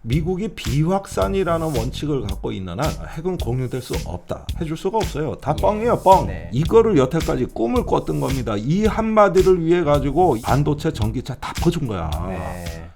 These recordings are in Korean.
미국이 비확산이라는 원칙을 갖고 있는 한 핵은 공유될 수 없다. 해줄 수가 없어요. 다 뻥이에요, 뻥. 네. 이거를 여태까지 꿈을 꿨던 겁니다. 이 한마디를 위해 가지고 반도체, 전기차 다 퍼준 거야. 네.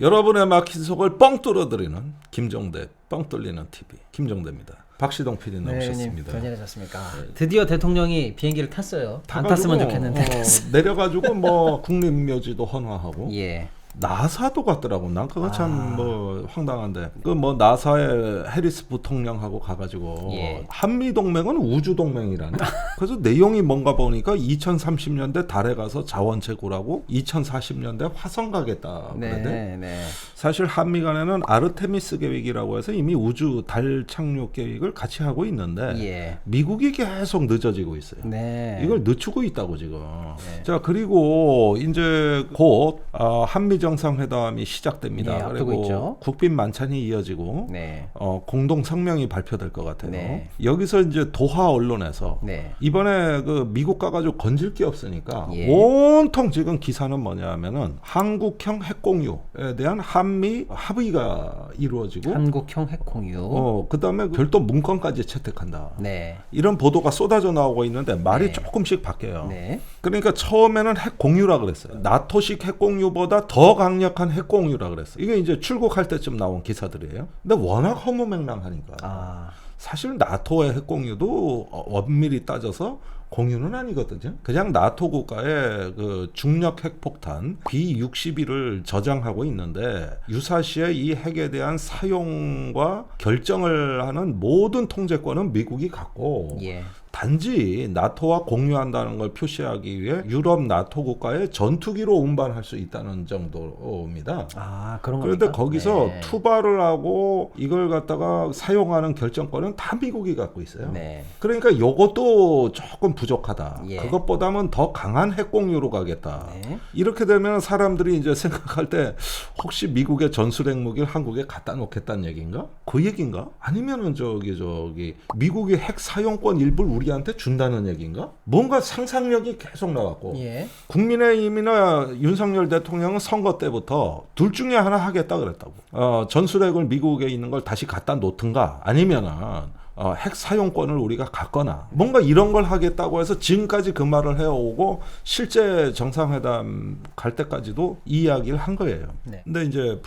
여러분의 막힌 속을 뻥 뚫어드리는 김정대 뻥 뚫리는 TV 김정대입니다. 박시동 PD 나오셨습니다. 잘 지내셨습니까? 드디어 대통령이 비행기를 탔어요. 안 탔으면 좋겠는데. 내려가지고 뭐 국립묘지도 헌화하고 예. 나사도 갔더라고. 난 그거 참 뭐 황당한데 그 뭐 나사의 해리스 부통령하고 가가지고 예. 한미 동맹은 우주 동맹이라네. 그래서 내용이 뭔가 보니까 2030년대 달에 가서 자원 채굴하고 2040년대 화성 가겠다. 그러대. 네. 사실 한미 간에는 아르테미스 계획이라고 해서 이미 우주 달 착륙 계획을 같이 하고 있는데 예. 미국이 계속 늦어지고 있어요. 네. 이걸 늦추고 있다고 지금. 네. 자, 그리고 이제 곧 한미 정상회담이 시작됩니다. 예, 앞두고 그리고 있죠. 국빈 만찬이 이어지고 네. 공동 성명이 발표될 것 같아요. 네. 여기서 이제 도하 언론에서 네. 이번에 그 미국 가가지고 건질 게 없으니까 예. 온통 지금 기사는 뭐냐면은 한국형 핵공유에 대한 한미 합의가 이루어지고 한국형 핵공유. 그다음에 별도 문건까지 채택한다. 네. 이런 보도가 쏟아져 나오고 있는데 말이 네. 조금씩 바뀌어요. 네. 그러니까 처음에는 핵공유라 그랬어요. 나토식 핵공유보다 더 강력한 핵공유라 그랬어요. 이게 이제 출국할 때쯤 나온 기사들이에요. 근데 워낙 허무맹랑하니까 사실 나토의 핵공유도 엄밀히 따져서 공유는 아니거든요. 그냥 나토 국가의 그 중력 핵폭탄 B-61을 저장하고 있는데 유사시에 이 핵에 대한 사용과 결정을 하는 모든 통제권은 미국이 갖고 예. 단지 나토와 공유한다는 걸 표시하기 위해 유럽 나토 국가의 전투기로 운반할 수 있다는 정도입니다. 그런 겁니까? 그런데 거기서 네. 투발을 하고 이걸 갖다가 사용하는 결정권은 다 미국이 갖고 있어요. 네. 그러니까 이것도 조금 부족하다. 예. 그것보다는 더 강한 핵공유로 가겠다. 네. 이렇게 되면 사람들이 이제 생각할 때 혹시 미국의 전술핵 무기를 한국에 갖다 놓겠다는 얘기인가? 그 얘기인가? 아니면은 저기 미국의 핵 사용권 일부를 우리한테 준다는 얘기인가? 뭔가 상상력이 계속 나왔고 예. 국민의힘이나 윤석열 대통령은 선거 때부터 둘 중에 하나 하겠다 그랬다고. 전술핵을 미국에 있는 걸 다시 갖다 놓든가 아니면은 핵 사용권을 우리가 갖거나 뭔가 이런 걸 하겠다고 해서 지금까지 그 말을 해오고 실제 정상회담 갈 때까지도 이 이야기를 한 거예요. 네. 근데 이제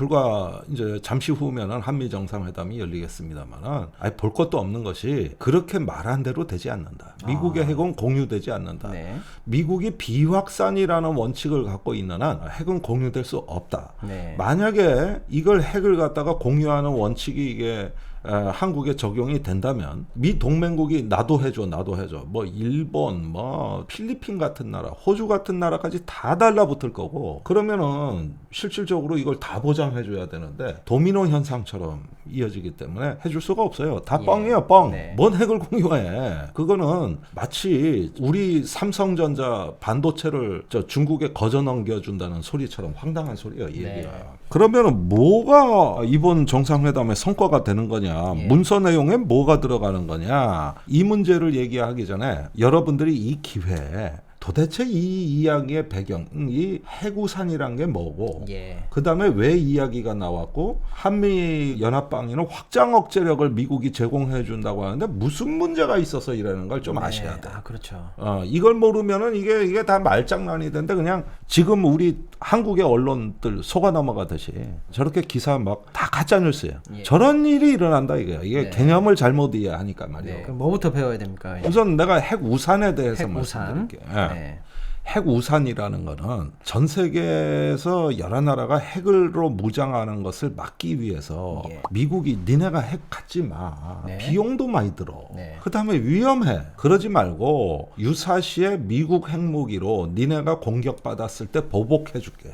이제 잠시 후면은 한미 정상회담이 열리겠습니다만은 볼 것도 없는 것이 그렇게 말한 대로 되지 않는다. 미국의 핵은 공유되지 않는다. 네. 미국이 비확산이라는 원칙을 갖고 있는 한 핵은 공유될 수 없다. 네. 만약에 이걸 핵을 갖다가 공유하는 원칙이 이게 한국에 적용이 된다면 미 동맹국이 나도 해줘 뭐 일본 뭐 필리핀 같은 나라 호주 같은 나라까지 다 달라붙을 거고 그러면은 실질적으로 이걸 다 보장해줘야 되는데 도미노 현상처럼 이어지기 때문에 해줄 수가 없어요. 다 예. 뻥이에요 뻥. 네. 뭔 핵을 공유해. 그거는 마치 우리 삼성전자 반도체를 중국에 거저 넘겨준다는 소리처럼 황당한 소리예요 이 네. 얘기가. 그러면은 뭐가 이번 정상회담의 성과가 되는 거냐 예. 문서 내용에 뭐가 들어가는 거냐 이 문제를 얘기하기 전에 여러분들이 이 기회에 도대체 이 이야기의 배경, 이 해구산이란 게 뭐고 예. 그 다음에 왜 이야기가 나왔고 한미 연합방위는 확장 억제력을 미국이 제공해 준다고 하는데 무슨 문제가 있어서 이러는 걸 좀 아셔야 돼. 그렇죠. 이걸 모르면은 이게 다 말장난이 된데 그냥 지금 우리 한국의 언론들 속아 넘어가듯이 저렇게 기사 막 다 가짜 뉴스예요. 예. 저런 일이 일어난다 이게 네. 개념을 잘못 이해하니까 말이에요. 네. 그럼 뭐부터 배워야 됩니까? 우선 내가 핵 우산에 대해서 핵우산. 말씀드릴게요. 네. 핵 우산이라는 거는 전 세계에서 여러 나라가 핵으로 무장하는 것을 막기 위해서 예. 미국이 니네가 핵 갖지 마. 네. 비용도 많이 들어. 네. 그다음에 위험해. 그러지 말고 유사시에 미국 핵무기로 니네가 공격받았을 때 보복해 줄게.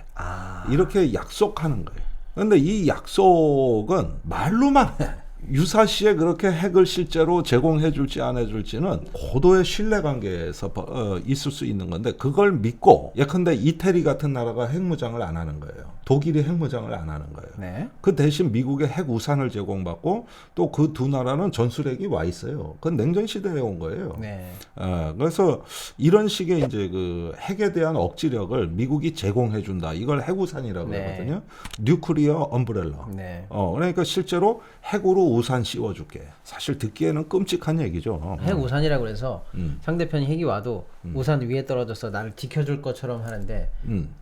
이렇게 약속하는 거예요. 그런데 이 약속은 말로만 해. 유사시에 그렇게 핵을 실제로 제공해 줄지 안 해줄지는 고도의 신뢰관계에서 있을 수 있는 건데 그걸 믿고 예컨대 이태리 같은 나라가 핵무장을 안 하는 거예요. 독일이 핵무장을 안 하는 거예요. 네. 그 대신 미국의 핵 우산을 제공받고 또 그 두 나라는 전술핵이 와 있어요. 그건 냉전 시대에 온 거예요. 네. 그래서 이런 식의 이제 그 핵에 대한 억지력을 미국이 제공해 준다. 이걸 핵 우산이라고 네. 하거든요. 뉴클리어 엄브렐러. 네. 그러니까 실제로 핵으로 우산 씌워줄게. 사실 듣기에는 끔찍한 얘기죠. 핵 우산이라고 해서 상대편이 핵이 와도 우산 위에 떨어져서 나를 지켜줄 것처럼 하는데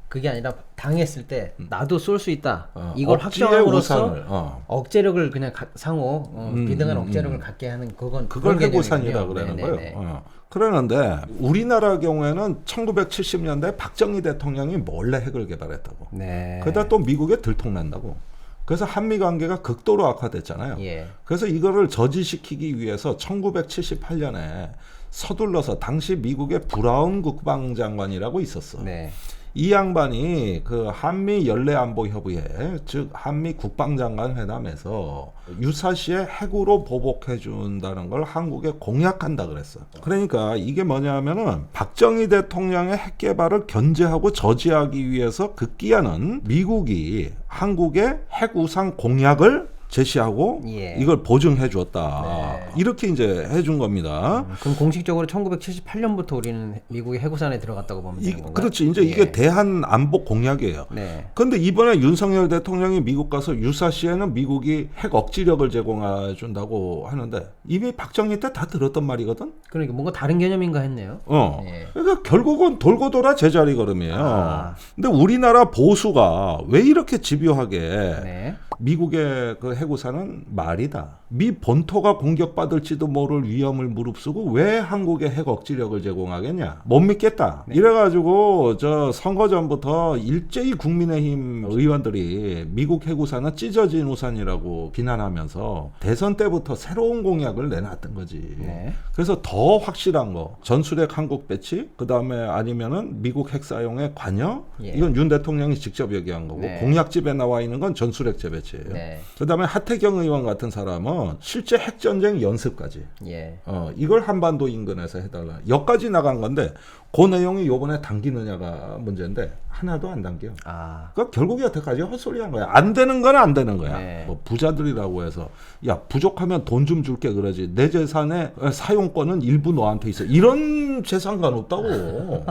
그게 아니라 당했을 때 나도 쏠 수 있다. 이걸 억지의 확정함으로써 우산을, 억제력을 그냥 상호 비등한 억제력을 갖게 하는 그걸 그런 핵 우산이라 개념이군요. 그러는 네네네. 거예요. 그러는데 우리나라 경우에는 1970년대 박정희 대통령이 몰래 핵을 개발했다고. 네. 그러다 또 미국에 들통난다고. 그래서 한미 관계가 극도로 악화됐잖아요. 예. 그래서 이거를 저지시키기 위해서 1978년에 서둘러서 당시 미국의 브라운 국방장관이라고 있었어. 네. 이 양반이 그 한미 연례안보협의회, 즉 한미 국방장관 회담에서 유사시에 핵으로 보복해 준다는 걸 한국에 공약한다 그랬어. 그러니까 이게 뭐냐면은 박정희 대통령의 핵 개발을 견제하고 저지하기 위해서 급기야는 미국이 한국의 핵 우산 공약을 제시하고 예. 이걸 보증해 줬다. 네. 이렇게 이제 해준 겁니다. 그럼 공식적으로 1978년부터 우리는 미국의 해구산에 들어갔다고 보면 되는 건가요? 그렇지. 이제 예. 이게 대한 안보 공약이에요. 네. 근데 이번에 윤석열 대통령이 미국 가서 유사시에는 미국이 핵 억지력을 제공해 준다고 하는데 이미 박정희 때 다 들었던 말이거든. 그러니까 뭔가 다른 개념인가 했네요. 예. 그러니까 결국은 돌고 돌아 제자리 걸음이에요. 아. 근데 우리나라 보수가 왜 이렇게 집요하게 네. 미국의 그 해구사는 말이다. 미 본토가 공격받을지도 모를 위험을 무릅쓰고 왜 한국에 핵 억지력을 제공하겠냐? 못 믿겠다. 네. 이래가지고 저 선거 전부터 일제히 국민의힘 의원들이 미국 해구사는 찢어진 우산이라고 비난하면서 대선 때부터 새로운 공약을 내놨던 거지. 네. 그래서 더 확실한 거 전술핵 한국 배치, 그 다음에 아니면은 미국 핵 사용에 관여. 예. 이건 윤 대통령이 직접 얘기한 거고 네. 공약집에 나와 있는 건 전술핵 재배치예요. 네. 그다음에 하태경 의원 같은 사람은 실제 핵전쟁 연습까지 예. 이걸 한반도 인근에서 해달라. 여기까지 나간 건데 그 내용이 요번에 당기느냐가 문제인데 하나도 안 당겨. 아. 그러니까 결국 여태까지 헛소리한 거야. 안 되는 건 안 되는 거야. 네. 뭐 부자들이라고 해서 야 부족하면 돈 좀 줄게 그러지. 내 재산의 사용권은 일부 너한테 있어. 이런 재산관 없다고.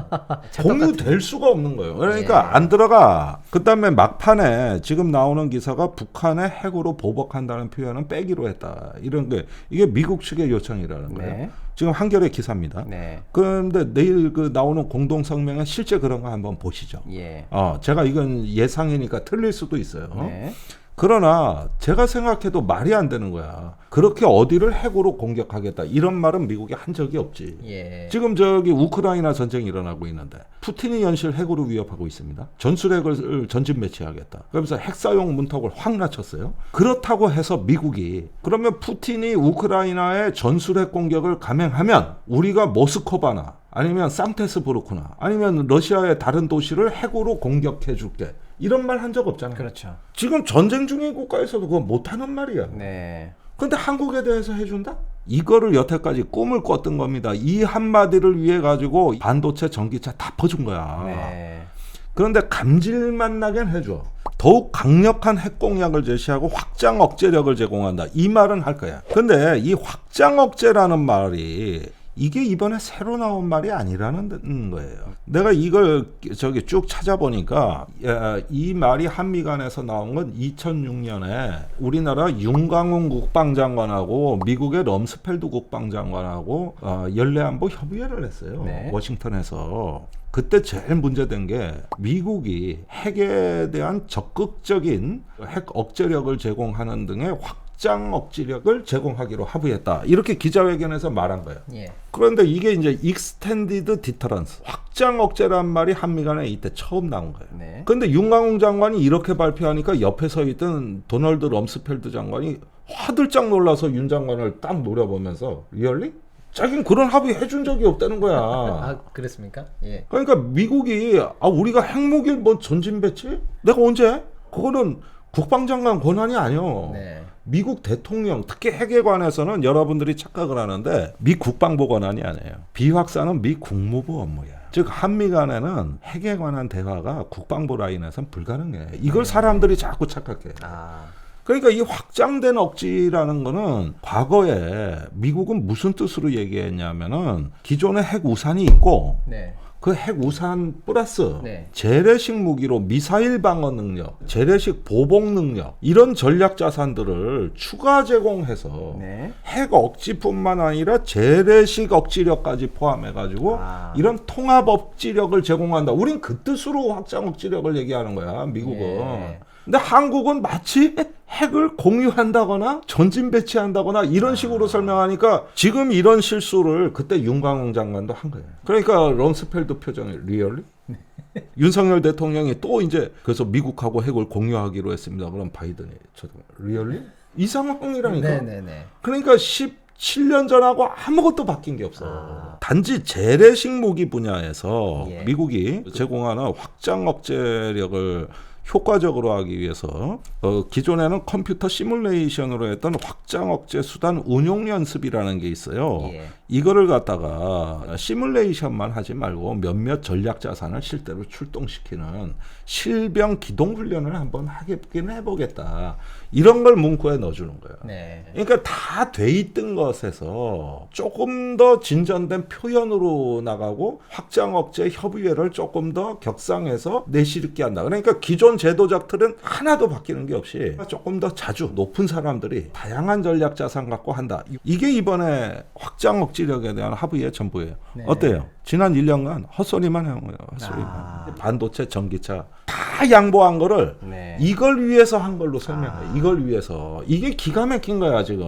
공유될 수가 없는 거예요. 그러니까 네. 안 들어가. 그다음에 막판에 지금 나오는 기사가 북한의 핵으로 보복한다는 표현은 빼기로 했다. 이런 게 이게 미국 측의 요청이라는 거예요. 네. 지금 한겨레 기사입니다. 네. 그런데 내일 그 나오는 공동 성명에 실제 그런 거 한번 보시죠. 예. 제가 이건 예상이니까 틀릴 수도 있어요. 네. 그러나 제가 생각해도 말이 안 되는 거야. 그렇게 어디를 핵으로 공격하겠다 이런 말은 미국이 한 적이 없지. 예. 지금 저기 우크라이나 전쟁이 일어나고 있는데 푸틴이 연실 핵으로 위협하고 있습니다. 전술핵을 전진 배치하겠다. 그러면서 핵 사용 문턱을 확 낮췄어요. 그렇다고 해서 미국이 그러면 푸틴이 우크라이나의 전술핵 공격을 감행하면 우리가 모스크바나 아니면 상테스부르크나 아니면 러시아의 다른 도시를 핵으로 공격해 줄게. 이런 말 한 적 없잖아요. 그렇죠. 지금 전쟁 중인 국가에서도 그거 못하는 말이야. 네. 근데 한국에 대해서 해준다? 이거를 여태까지 꿈을 꿨던 겁니다. 이 한마디를 위해 가지고 반도체, 전기차 다 퍼준 거야. 네. 그런데 감질만 나긴 해줘. 더욱 강력한 핵 공약을 제시하고 확장 억제력을 제공한다. 이 말은 할 거야. 근데 이 확장 억제라는 말이 이게 이번에 새로 나온 말이 아니라는 거예요. 내가 이걸 저기 쭉 찾아보니까 이 말이 한미 간에서 나온 건 2006년에 우리나라 윤광훈 국방장관하고 미국의 럼스펠드 국방장관하고 연례안보 협의회를 했어요. 네. 워싱턴에서. 그때 제일 문제된 게 미국이 핵에 대한 적극적인 핵 억제력을 제공하는 등의 확장 억지력을 제공하기로 합의했다. 이렇게 기자회견에서 말한 거예요. 예. 그런데 이게 이제 extended deterrence, 확장 억제란 말이 한미 간에 이때 처음 나온 거예요. 네. 그런데 윤광웅 장관이 이렇게 발표하니까 옆에 서 있던 도널드 럼스펠드 장관이 화들짝 놀라서 윤 장관을 딱 노려보면서 리얼리? 자기는 그런 합의 해준 적이 없다는 거야. 아, 그랬습니까? 예. 그러니까 미국이 우리가 핵무기 뭐 전진 배치? 내가 언제? 그거는 국방장관 권한이 아니요. 네. 미국 대통령 특히 핵에 관해서는 여러분들이 착각을 하는데 미 국방부 권한이 아니에요. 비확산은 미 국무부 업무야. 즉 한미 간에는 핵에 관한 대화가 국방부 라인에서는 불가능해. 이걸 사람들이 자꾸 착각해. 그러니까 이 확장된 억지라는 거는 과거에 미국은 무슨 뜻으로 얘기했냐면은 기존에 핵 우산이 있고 네. 그 핵 우산 플러스 네. 재래식 무기로 미사일 방어 능력, 재래식 보복 능력 이런 전략 자산들을 추가 제공해서 네. 핵 억지뿐만 아니라 재래식 억지력까지 포함해가지고 이런 통합 억지력을 제공한다. 우린 그 뜻으로 확장 억지력을 얘기하는 거야, 미국은. 네. 근데 한국은 마치 핵을 공유한다거나 전진 배치한다거나 이런 식으로 설명하니까 지금 이런 실수를 그때 윤광홍 장관도 한 거예요. 그러니까 럼스펠드 표정이 리얼리? 윤석열 대통령이 또 이제 그래서 미국하고 핵을 공유하기로 했습니다. 그럼 바이든이 리얼리? 이 상황이라니까. 네네네. 그러니까 17년 전하고 아무것도 바뀐 게 없어. 단지 재래식 무기 분야에서 미국이 제공하는 확장 억제력을 효과적으로 하기 위해서 기존에는 컴퓨터 시뮬레이션으로 했던 확장 억제 수단 운용 연습이라는 게 있어요. 이거를 갖다가 시뮬레이션만 하지 말고 몇몇 전략 자산을 실제로 출동시키는 실병 기동 훈련을 한번 하긴 해보겠다. 이런 걸 문구에 넣어주는 거예요. 네. 그러니까 다 돼 있던 것에서 조금 더 진전된 표현으로 나가고 확장 억제 협의회를 조금 더 격상해서 내실있게 한다. 그러니까 기존 제도적 틀은 하나도 바뀌는 게 없이 조금 더 자주 높은 사람들이 다양한 전략 자산 갖고 한다. 이게 이번에 확장 억지력에 대한 합의의 전부예요. 네. 어때요? 지난 1년간 헛소리만 해온 거예요. 헛소리만. 반도체, 전기차 다 양보한 거를 이걸 위해서 한 걸로 설명해요. 이걸 위해서. 이게 기가 막힌 거야 지금.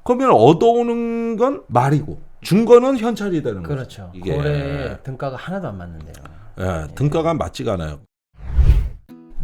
그러면 얻어오는 건 말이고 준 거는 현찰이 되는 거죠. 그렇죠. 이게 거래 등가가 하나도 안 맞는데요. 등가가 맞지가 않아요.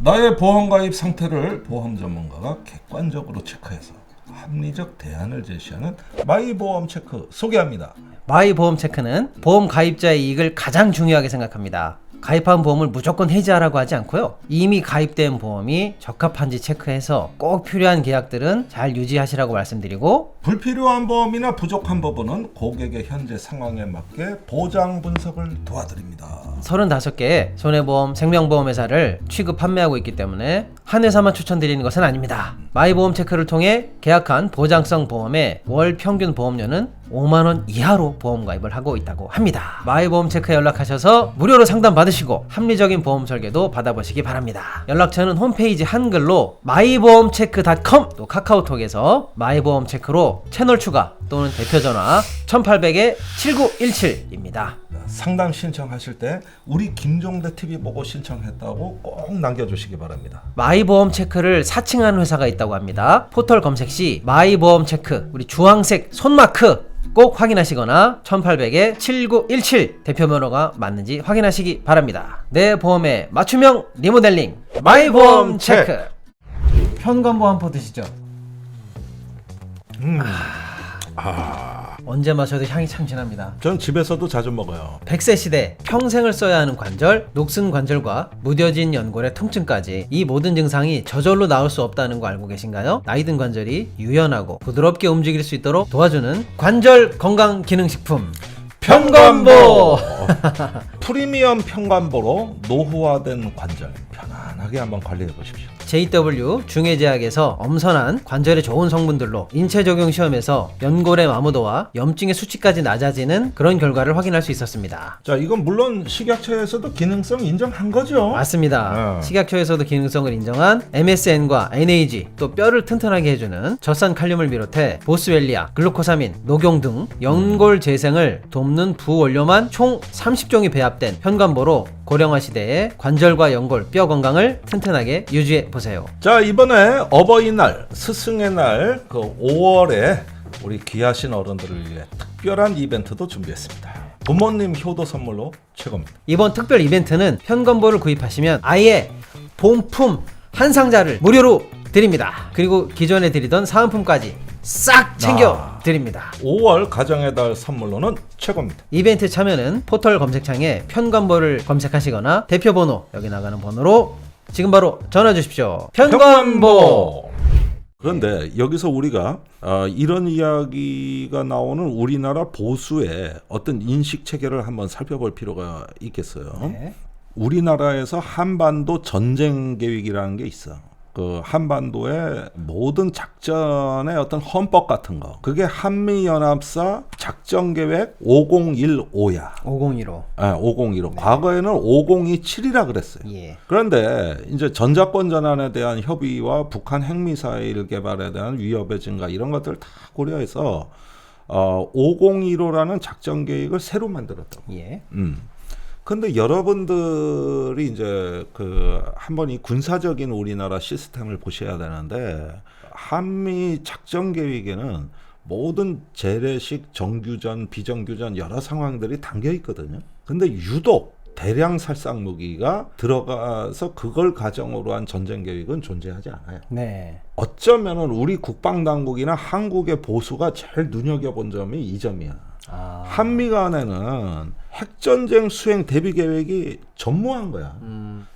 나의 보험 가입 상태를 보험 전문가가 객관적으로 체크해서 합리적 대안을 제시하는 마이보험 체크 소개합니다. 마이보험 체크는 보험 가입자의 이익을 가장 중요하게 생각합니다. 가입한 보험을 무조건 해지하라고 하지 않고요. 이미 가입된 보험이 적합한지 체크해서 꼭 필요한 계약들은 잘 유지하시라고 말씀드리고, 불필요한 보험이나 부족한 부분은 고객의 현재 상황에 맞게 보장 분석을 도와드립니다. 35개의 손해보험, 생명보험 회사를 취급 판매하고 있기 때문에 한 회사만 추천드리는 것은 아닙니다. 마이보험 체크를 통해 계약한 보장성 보험의 월 평균 보험료는 5만원 이하로 보험 가입을 하고 있다고 합니다. 마이보험 체크에 연락하셔서 무료로 상담 받으시고 합리적인 보험 설계도 받아보시기 바랍니다. 연락처는 홈페이지 한글로 마이보험체크.com, 또 카카오톡에서 마이보험 체크로 채널 추가 또는 대표 전화 1800-7917입니다. 상담 신청하실 때 우리 김종대 TV 보고 신청했다고 꼭 남겨주시기 바랍니다. 마이보험 체크를 사칭하는 회사가 있다고 합니다. 포털 검색 시 마이보험 체크, 우리 주황색 손마크 꼭 확인하시거나 1800-7917 대표 번호가 맞는지 확인하시기 바랍니다. 내 보험의 맞춤형 리모델링 마이보험 체크. 편관보 한 포 드시죠? 언제 마셔도 향이 참 진합니다. 전 집에서도 자주 먹어요. 100세 시대 평생을 써야 하는 관절, 녹슨 관절과 무뎌진 연골의 통증까지 이 모든 증상이 저절로 나올 수 없다는 거 알고 계신가요? 나이 든 관절이 유연하고 부드럽게 움직일 수 있도록 도와주는 관절 건강 기능식품 편관보. 프리미엄 편관보로 노후화된 관절 편안하게 한번 관리해 보십시오. JW 중해제약에서 엄선한 관절에 좋은 성분들로 인체 적용 시험에서 연골의 마모도와 염증의 수치까지 낮아지는 그런 결과를 확인할 수 있었습니다. 자, 이건 물론 식약처에서도 기능성 인정한 거죠? 맞습니다. 식약처에서도 기능성을 인정한 MSN과 NAG, 또 뼈를 튼튼하게 해주는 젖산 칼륨을 비롯해 보스웰리아, 글루코사민, 녹용 등 연골 재생을 돕는 부원료만 총 30종이 배합된 편관보로 고령화 시대에 관절과 연골, 뼈 건강을 튼튼하게 유지해 보세요. 자, 이번에 어버이날, 스승의 날, 그 5월에 우리 귀하신 어른들을 위해 특별한 이벤트도 준비했습니다. 부모님 효도 선물로 최고입니다. 이번 특별 이벤트는 편관보를 구입하시면 아예 본품 한 상자를 무료로 드립니다. 그리고 기존에 드리던 사은품까지 싹 챙겨 드립니다. 5월 가정의 달 선물로는 최고입니다. 이벤트 참여는 포털 검색창에 편관보를 검색하시거나 대표번호, 여기 나가는 번호로 지금 바로 전화 주십시오. 편관보. 그런데 여기서 우리가 이런 이야기가 나오는 우리나라 보수의 어떤 인식 체계를 한번 살펴볼 필요가 있겠어요. 네. 우리나라에서 한반도 전쟁 계획이라는 게 있어. 그 한반도의 모든 작전의 어떤 헌법 같은 거. 그게 한미연합사 작전계획 5015야. 5015. 5015. 네. 과거에는 5027이라 그랬어요. 예. 그런데 이제 전자권 전환에 대한 협의와 북한 핵미사일 개발에 대한 위협의 증가 이런 것들을 다 고려해서 5015라는 작전 계획을 새로 만들었다고. 예. 근데 여러분들이 이제 한번 이 군사적인 우리나라 시스템을 보셔야 되는데 한미 작전 계획에는 모든 재래식 정규전, 비정규전 여러 상황들이 담겨 있거든요. 근데 유독 대량 살상 무기가 들어가서 그걸 가정으로 한 전쟁 계획은 존재하지 않아요. 네. 어쩌면은 우리 국방 당국이나 한국의 보수가 제일 눈여겨본 점이 이 점이야. 한미 간에는 핵전쟁 수행 대비 계획이 전무한 거야.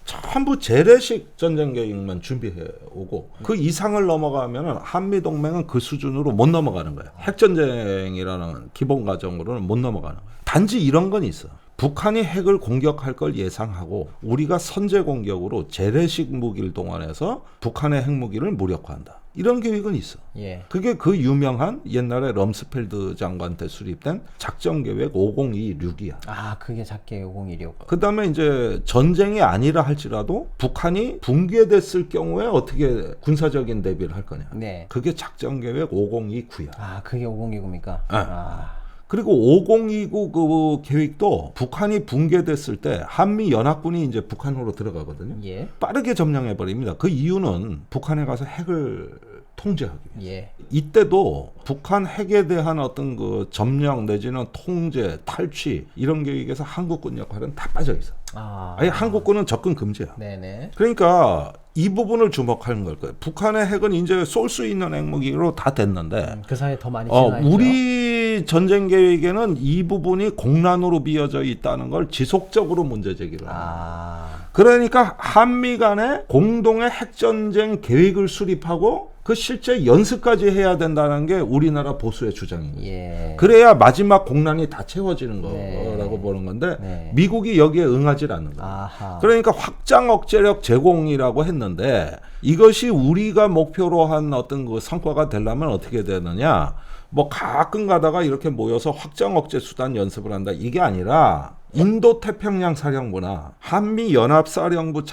전부 재래식 전쟁 계획만 준비해 오고 그 이상을 넘어가면은 한미 동맹은 그 수준으로 못 넘어가는 거야. 핵전쟁이라는 기본 가정으로는 못 넘어가는 거야. 단지 이런 건 있어. 북한이 핵을 공격할 걸 예상하고 우리가 선제 공격으로 재래식 무기를 동원해서 북한의 핵무기를 무력화한다. 이런 계획은 있어. 예. 그게 그 유명한 옛날에 럼스펠드 장관 때 수립된 작전계획 5026이야. 그게 작게 5015였고. 그 다음에 이제 전쟁이 아니라 할지라도 북한이 붕괴됐을 경우에 어떻게 군사적인 대비를 할 거냐. 네. 그게 작전계획 5029야. 그게 5029입니까? 그리고 5029 그 계획도 북한이 붕괴됐을 때 한미 연합군이 이제 북한으로 들어가거든요. 예. 빠르게 점령해 버립니다. 그 이유는 북한에 가서 핵을 통제하기 위해서. 예. 이때도 북한 핵에 대한 어떤 그 점령 내지는 통제, 탈취 이런 계획에서 한국군 역할은 다 빠져 있어. 아예 한국군은 접근 금지야. 네네. 그러니까 이 부분을 주목하는 걸 거예요. 북한의 핵은 이제 쏠 수 있는 핵무기로 다 됐는데 그 사이에 더 많이 진화했죠. 우리 전쟁 계획에는 이 부분이 공란으로 비어져 있다는 걸 지속적으로 문제 제기를 합니다. 그러니까 한미 간에 공동의 핵전쟁 계획을 수립하고 그 실제 연습까지 해야 된다는 게 우리나라 보수의 주장입니다. 예. 그래야 마지막 공란이 다 채워지는 거라고 네. 보는 건데 네. 미국이 여기에 응하지 않는 거예요. 그러니까 확장 억제력 제공이라고 했는데 이것이 우리가 목표로 한 어떤 그 성과가 되려면 어떻게 되느냐? 뭐 가끔 가다가 이렇게 모여서 확장 억제 수단 연습을 한다. 이게 아니라 인도태평양 사령부나 한미연합사령부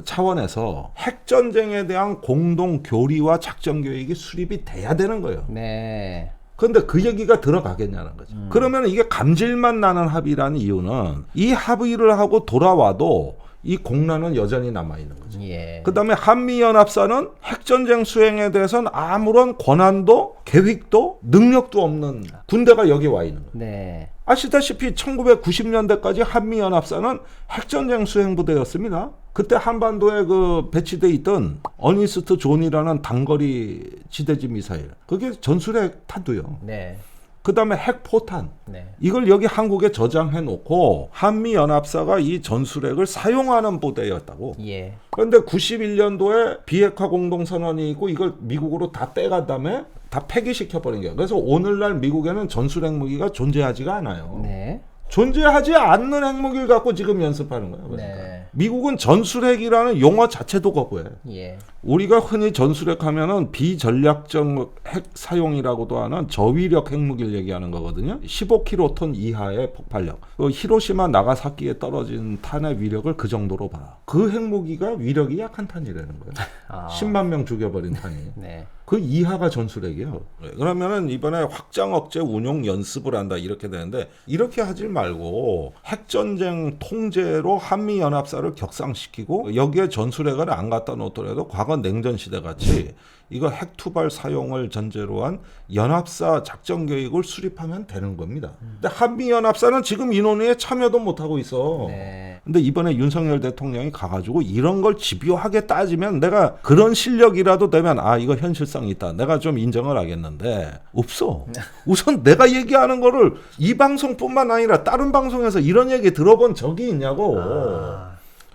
차원에서 핵전쟁에 대한 공동 교리와 작전 계획이 수립이 돼야 되는 거예요. 네. 그런데 그 얘기가 들어가겠냐는 거죠. 그러면 이게 감질만 나는 합의라는 이유는 이 합의를 하고 돌아와도 이 공란은 여전히 남아있는 거죠. 예. 그 다음에 한미연합사는 핵전쟁 수행에 대해서는 아무런 권한도 계획도 능력도 없는 군대가 여기 와 있는 거예요. 네. 아시다시피 1990년대까지 한미연합사는 핵전쟁 수행부대였습니다. 그때 한반도에 그 배치돼 있던 어니스트 존이라는 단거리 지대지 미사일, 그게 전술핵 탄두요. 네. 그 다음에 핵포탄, 네. 이걸 여기 한국에 저장해 놓고 한미연합사가 이 전술핵을 사용하는 부대였다고. 예. 그런데 91년도에 비핵화 공동선언이 있고 이걸 미국으로 다 빼간 다음에 다 폐기시켜버린 거예요. 그래서 오늘날 미국에는 전술핵 무기가 존재하지가 않아요. 네. 존재하지 않는 핵무기를 갖고 지금 연습하는 거예요. 그러니까. 네. 미국은 전술핵이라는 용어 자체도 거부해. 예. 우리가 흔히 전술핵 하면은 비전략적 핵 사용이라고도 하는 저위력 핵무기를 얘기하는 거거든요. 15킬로톤 이하의 폭발력. 그 히로시마 나가사키에 떨어진 탄의 위력을 그 정도로 봐. 그 핵무기가 위력이 약한 탄이라는 거예요. 10만 명 죽여버린 탄이. 네. 그 이하가 전술핵이에요. 그러면은 이번에 확장 억제 운용 연습을 한다 이렇게 되는데 이렇게 하지 말고 핵전쟁 통제로 한미연합사를 격상시키고 여기에 전술핵을 안 갖다 놓더라도 과거 냉전시대 같이 이거 핵투발 사용을 전제로 한 연합사 작전 계획을 수립하면 되는 겁니다. 근데 한미연합사는 지금 이 논의에 참여도 못하고 있어. 네. 근데 이번에 윤석열 대통령이 가가지고 이런 걸 집요하게 따지면 내가 그런 실력이라도 되면 이거 현실성이 있다. 내가 좀 인정을 하겠는데 없어. 우선 내가 얘기하는 거를 이 방송뿐만 아니라 다른 방송에서 이런 얘기 들어본 적이 있냐고.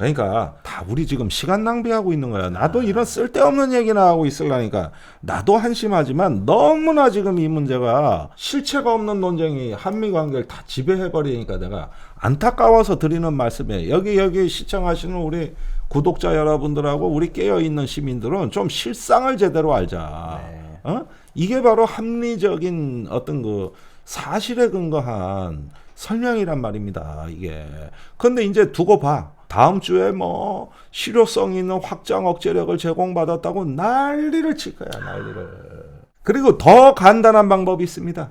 그러니까 다 우리 지금 시간 낭비하고 있는 거야. 나도 이런 쓸데없는 얘기나 하고 있으려니까 나도 한심하지만 너무나 지금 이 문제가 실체가 없는 논쟁이 한미 관계를 다 지배해버리니까 내가 안타까워서 드리는 말씀이에요. 여기 시청하시는 우리 구독자 여러분들하고 우리 깨어있는 시민들은 좀 실상을 제대로 알자. 네. 이게 바로 합리적인 어떤 그 사실에 근거한 설명이란 말입니다. 이게. 근데 이제 두고 봐. 다음 주에 뭐 실효성 있는 확장 억제력을 제공받았다고 난리를 칠 거야. 난리를. 그리고 더 간단한 방법이 있습니다.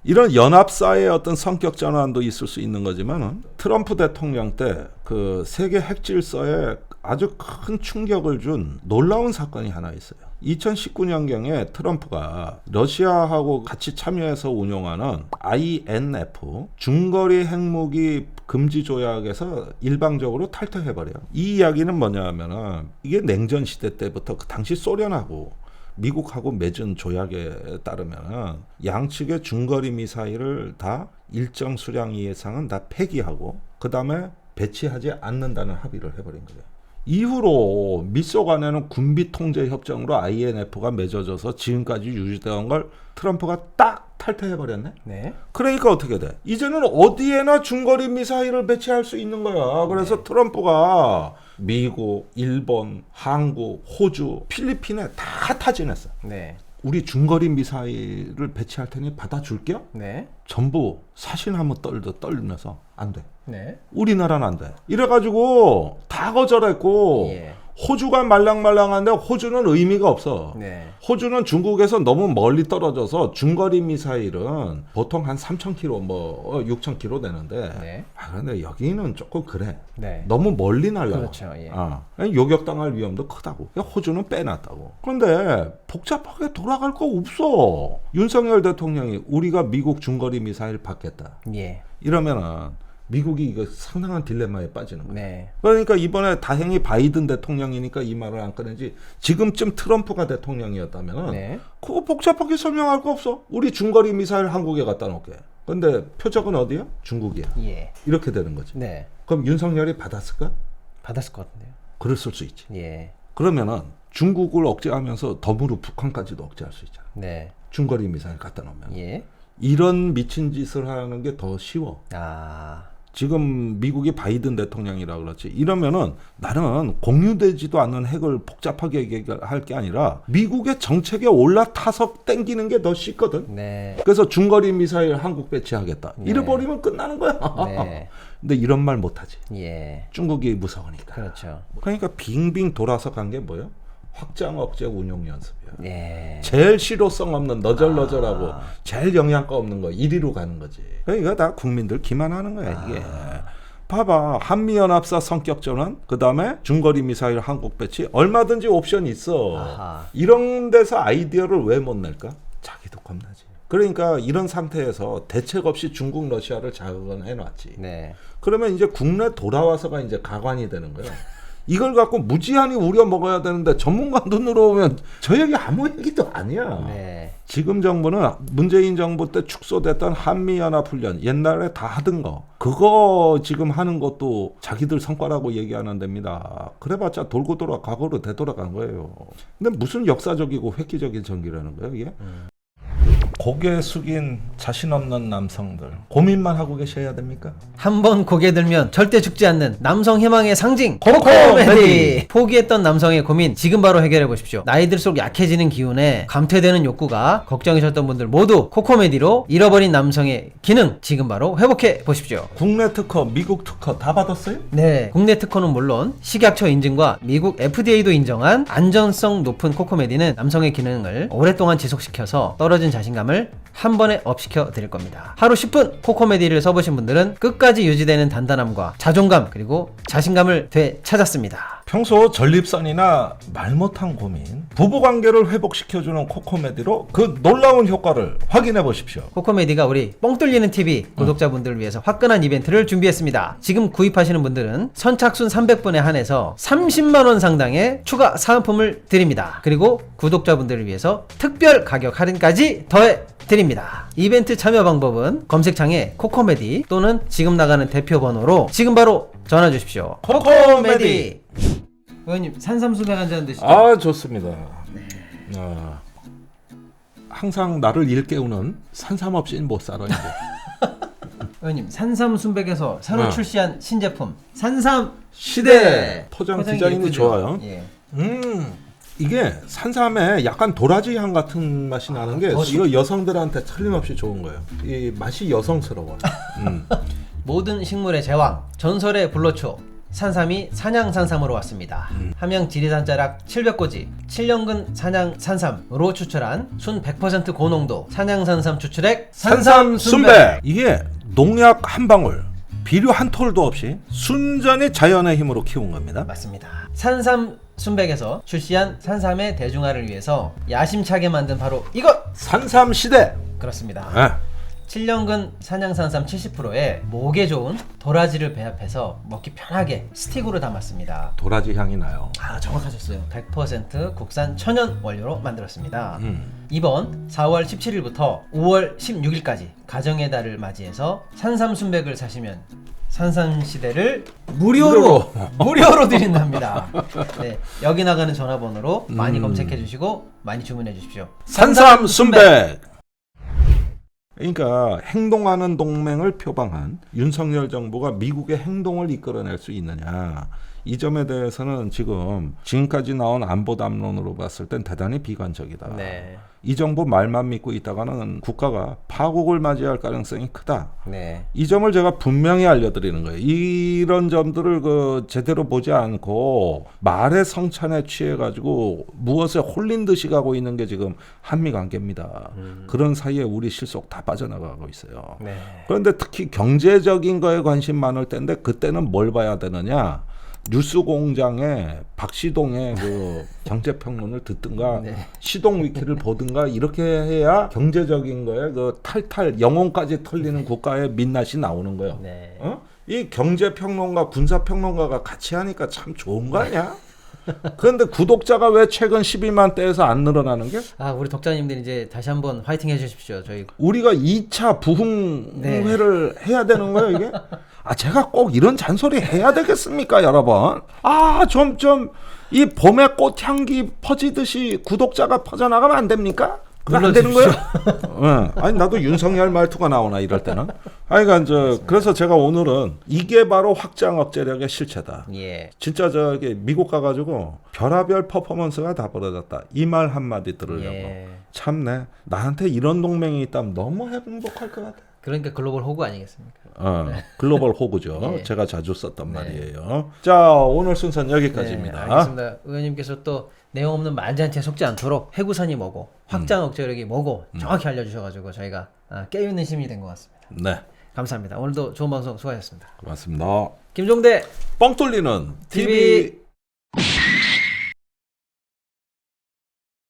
이런 연합사의 어떤 성격 전환도 있을 수 있는 거지만 트럼프 대통령 때 그 세계 핵 질서에 아주 큰 충격을 준 놀라운 사건이 하나 있어요. 2019년경에 트럼프가 러시아하고 같이 참여해서 운용하는 INF 중거리 핵무기 금지 조약에서 일방적으로 탈퇴해버려요. 이 이야기는 뭐냐 하면은 이게 냉전 시대 때부터 그 당시 소련하고 미국하고 맺은 조약에 따르면 양측의 중거리 미사일을 다 일정 수량 이상은 다 폐기하고 그 다음에 배치하지 않는다는 합의를 해버린 거예요. 이후로 미소 간에는 군비 통제 협정으로 INF가 맺어져서 지금까지 유지되던 걸 트럼프가 딱 탈퇴해버렸네. 네. 그러니까 어떻게 돼? 이제는 어디에나 중거리 미사일을 배치할 수 있는 거야. 그래서 트럼프가 미국, 일본, 한국, 호주, 필리핀에 다 타진했어. 네. 우리 중거리 미사일을 배치할 테니 받아줄게요. 네. 전부 사신 한번 떨면서 안 돼. 네. 우리나라는 안 돼. 이래가지고 다 거절했고 예. 호주가 말랑말랑한데 호주는 의미가 없어. 네. 호주는 중국에서 너무 멀리 떨어져서 중거리 미사일은 보통 한 3,000km, 뭐 6,000km 되는데 네. 그런데 여기는 조금 그래. 네. 너무 멀리 날라가. 그렇죠. 예. 요격당할 위험도 크다고. 호주는 빼놨다고. 그런데 복잡하게 돌아갈 거 없어. 윤석열 대통령이 우리가 미국 중거리 미사일 받겠다. 예. 이러면은 미국이 이거 상당한 딜레마에 빠지는 거예요. 네. 그러니까 이번에 다행히 바이든 대통령이니까 이 말을 안 꺼내지 지금쯤 트럼프가 대통령이었다면 네. 그거 복잡하게 설명할 거 없어. 우리 중거리 미사일 한국에 갖다 놓게. 근데 표적은 어디야? 중국이야. 예. 이렇게 되는 거지. 네. 그럼 윤석열이 받았을까? 받았을 것 같은데요. 그랬을 수 있지. 예. 그러면은 중국을 억제하면서 덤으로 북한까지도 억제할 수 있잖아. 네. 중거리 미사일 갖다 놓으면. 예. 이런 미친 짓을 하는 게 더 쉬워. 아. 지금 미국이 바이든 대통령이라 그렇지. 이러면은 나는 공유되지도 않는 핵을 복잡하게 얘기할 게 아니라 미국의 정책에 올라타서 땡기는 게 더 쉽거든. 네. 그래서 중거리 미사일 한국 배치하겠다. 네. 이래버리면 끝나는 거야. 네. 근데 이런 말 못하지. 예. 중국이 무서우니까. 그렇죠. 그러니까 빙빙 돌아서 간 게 뭐예요? 확장 억제 운용 연습이야. 예. 제일 실효성 없는 너절너절하고 제일 영양가 없는 거 1위로 가는 거지. 그러니까 이거 다 국민들 기만하는 거야 이게. 봐봐 한미연합사 성격 전환 그다음에 중거리 미사일 한국 배치 얼마든지 옵션이 있어. 아하. 이런 데서 아이디어를 왜 못 낼까? 자기도 겁나지. 그러니까 이런 상태에서 대책 없이 중국 러시아를 자극은 해놨지. 네. 그러면 이제 국내 돌아와서가 이제 가관이 되는 거예요. 이걸 갖고 무지한히 우려 먹어야 되는데 전문가 눈으로 보면 저 얘기 아무 얘기도 아니야. 네. 지금 정부는 문재인 정부 때 축소됐던 한미연합훈련 옛날에 다 하던 거 그거 지금 하는 것도 자기들 성과라고 얘기하는 데입니다. 그래봤자 돌고 돌아 과거로 되돌아간 거예요. 근데 무슨 역사적이고 획기적인 전기라는 거예요 이게? 고개 숙인 자신 없는 남성들 고민만 하고 계셔야 됩니까? 한번 고개 들면 절대 죽지 않는 남성 희망의 상징 코코메디! 코코메디. 포기했던 남성의 고민 지금 바로 해결해 보십시오. 나이 들수록 약해지는 기운에 감퇴되는 욕구가 걱정이셨던 분들 모두 코코메디로 잃어버린 남성의 기능 지금 바로 회복해 보십시오. 국내 특허, 미국 특허 다 받았어요? 네, 국내 특허는 물론 식약처 인증과 미국 FDA도 인정한 안전성 높은 코코메디는 남성의 기능을 오랫동안 지속시켜서 떨어진 자신감을 한 번에 업시켜 드릴 겁니다. 하루 10분 코코메디를 써보신 분들은 끝까지 유지되는 단단함과 자존감 그리고 자신감을 되찾았습니다. 평소 전립선이나 말 못한 고민, 부부관계를 회복시켜주는 코코메디로 그 놀라운 효과를 확인해 보십시오. 코코메디가 우리 뻥 뚫리는 TV 구독자분들을 위해서 화끈한 이벤트를 준비했습니다. 지금 구입하시는 분들은 선착순 300분에 한해서 30만원 상당의 추가 사은품을 드립니다. 그리고 구독자분들을 위해서 특별 가격 할인까지 더해 드립니다. 이벤트 참여 방법은 검색창에 코코메디 또는 지금 나가는 대표 번호로 지금 바로 전화 주십시오. 코코메디. 의원님 산삼수백 한잔 드시죠. 아 좋습니다. 항상 나를 일깨우는 산삼 없이는 못 살아 이제. 의원님 산삼순백에서 새로 네. 출시한 신제품 산삼 시대. 포장 포장이 디자인이 예쁘죠? 좋아요. 예. 이게 산삼에 약간 도라지 향 같은 맛이 나는 게 이거 여성들한테 틀림없이 좋은 거예요. 이 맛이 여성스러워. 모든 식물의 제왕 전설의 불로초 산삼이 산양산삼으로 왔습니다. 함양 지리산자락 700고지 7년근 산양산삼으로 추출한 순 100% 고농도 산양산삼 추출액 산삼 순백. 이게 농약 한 방울, 비료 한 톨도 없이 순전히 자연의 힘으로 키운 겁니다. 맞습니다. 산삼 순백에서 출시한 산삼의 대중화를 위해서 야심차게 만든 바로 이것! 산삼 시대. 그렇습니다. 네. 7년근 산양산삼 70%에 목에 좋은 도라지를 배합해서 먹기 편하게 스틱으로 담았습니다. 도라지 향이 나요. 아 정확하셨어요. 100% 국산 천연 원료로 만들었습니다. 이번 4월 17일부터 5월 16일까지 가정의 달을 맞이해서 산삼 순백을 사시면 산삼시대를 무료로 드린답니다. 네, 여기 나가는 전화번호로 많이 검색해 주시고 많이 주문해 주십시오. 산삼 순백. 그러니까 행동하는 동맹을 표방한 윤석열 정부가 미국의 행동을 이끌어낼 수 있느냐, 이 점에 대해서는 지금까지 나온 안보 담론으로 봤을 땐 대단히 비관적이다. 네. 이 정부 말만 믿고 있다가는 국가가 파국을 맞이할 가능성이 크다. 네. 이 점을 제가 분명히 알려드리는 거예요. 이런 점들을 제대로 보지 않고 말의 성찬에 취해가지고 무엇에 홀린 듯이 가고 있는 게 지금 한미 관계입니다. 그런 사이에 우리 실속 다 빠져나가고 있어요. 네. 그런데 특히 경제적인 거에 관심 많을 때인데 그때는 뭘 봐야 되느냐? 뉴스공장에 박시동의 그 경제평론을 듣든가 네. 시동 위키를 보든가 이렇게 해야 경제적인 거에 그 탈탈 영혼까지 털리는 국가의 민낯이 나오는 거예요. 네. 이 경제평론가 군사평론가가 같이 하니까 참 좋은 거 아니야? 그런데 구독자가 왜 최근 12만 대에서 안 늘어나는 게? 아 우리 독자님들 이제 다시 한번 화이팅 해주십시오. 저희 우리가 2차 부흥회를 해야 되는 거예요 이게? 제가 꼭 이런 잔소리 해야 되겠습니까 여러분? 이 봄의 꽃향기 퍼지듯이 구독자가 퍼져나가면 안 됩니까? 그건 안 되는 거예요? 네. 아니 나도 윤석열 말투가 나오나 이럴 때는. 그래서 제가 오늘은 이게 바로 확장 억제력의 실체다. 예. 진짜 미국 가가지고 별하별 퍼포먼스가 다 벌어졌다. 이 말 한마디 들으려고. 예. 참네. 나한테 이런 동맹이 있다면 너무 행복할 것 같아. 그러니까 글로벌 호구 아니겠습니까? 글로벌 호구죠. 예. 제가 자주 썼단 말이에요. 자, 오늘 순서는 여기까지입니다. 네, 알겠습니다. 의원님께서 또 내용 없는 만잔치에 속지 않도록 해구산이 뭐고 확장 억제력이 뭐고 정확히 알려주셔가지고 저희가 깨어있는 힘이 된 것 같습니다. 네. 감사합니다. 오늘도 좋은 방송 수고하셨습니다. 고맙습니다. 김종대 뻥 뚫리는 TV